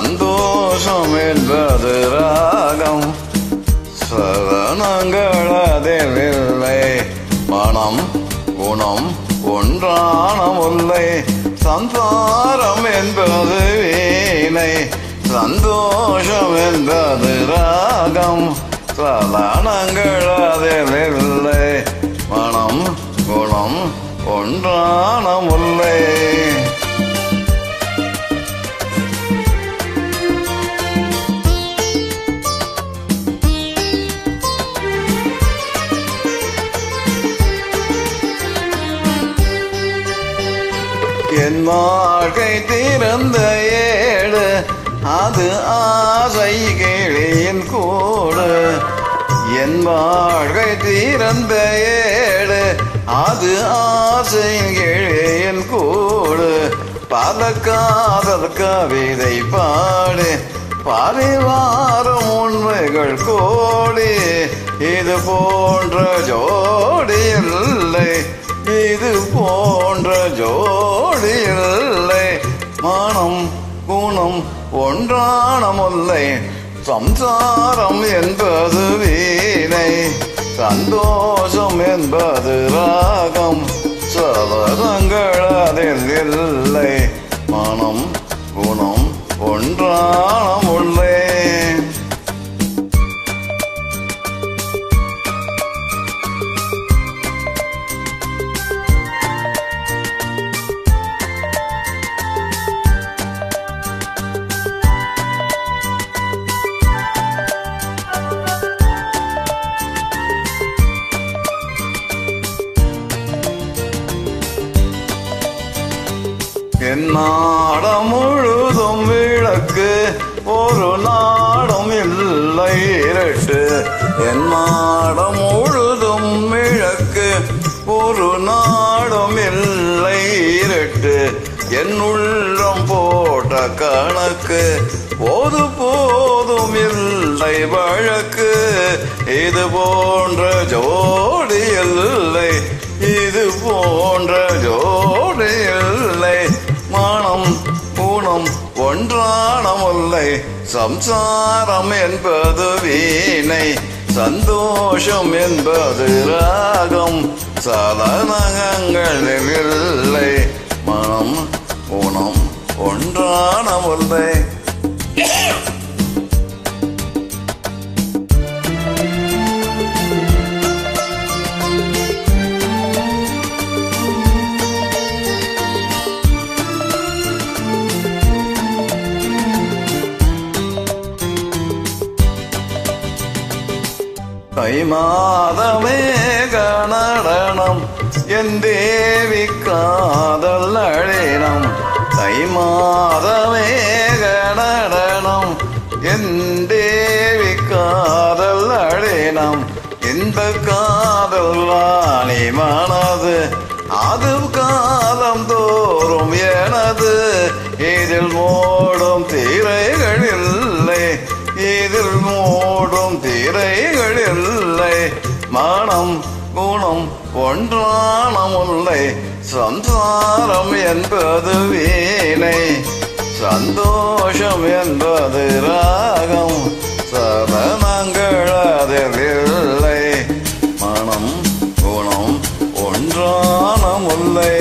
சந்தோஷம் என்பது ராகம், சரணங்கள் அதில் இல்லை. மனம் குணம் ஒன்றான முல்லை, சம்சாரம் என்பது வீணை. சந்தோஷம் என்பது ராகம், சலனங்கள் அதில் இல்லை. மனம் குணம் ஒன்றான முல்லை. என் வாழ்க்கை திறந்த ஏடு, அது ஆசை கிளியின் கூடு. என் வாழ்க்கை திறந்த ஏடு, அது ஆசை கிளியின் கூடு. பல காதல் கவிதை பாடு, பரிவாரம் உண்மைகள் கோடி. இது போன்ற ஜோடி இல்லை, இது போன்ற ஜோடி இல்லை. மனம் குணம் ஒன்றான முல்லை, சம்சாரம் என்பது வீணை. சந்தோஷம் என்பது ராகம், சலனங்கள் அதில் இல்லை. மனம் குணம் ஒன்றான முல்லை. என் நாடம் முழுதும் விளக்கு, ஒரு நாடம் இல்லை இருட்டு. என் நாடம் முழுதும் விளக்கு, ஒரு நாடும் இல்லை இருட்டு. என் உள்ளம் போட்ட கணக்கு, போது போதும் இல்லை வழக்கு. இது போன்ற ஜோடி இல்லை, இது போன்ற ஜோடி இல்லை. மனம் குணம் ஒன்றான முல்லை, சம்சாரம் என்பது வீணை. சந்தோஷம் என்பது ராகம், சலனங்கள் இல்லை. மனம் குணம் ஒன்றான முல்லை. தை மாதமே கணடனம், என் தேவி காதல் அழினம். தை மாதமே கணடனம், என் தேவி காதல் அழினம். இந்த காதல் வாணி மனது, அது காலம் தோறும் எனது. இதில் மூடும் திரைகள் இல்லை, இதில் மூடும் திரைகள் இல்லை. மனம் குணம் ஒன்றான முல்லை, சம்சாரம் என்பது வீணை. சந்தோஷம் என்பது ராகம், சலனங்கள் அதில் இல்லை. மனம் குணம் ஒன்றான முல்லை.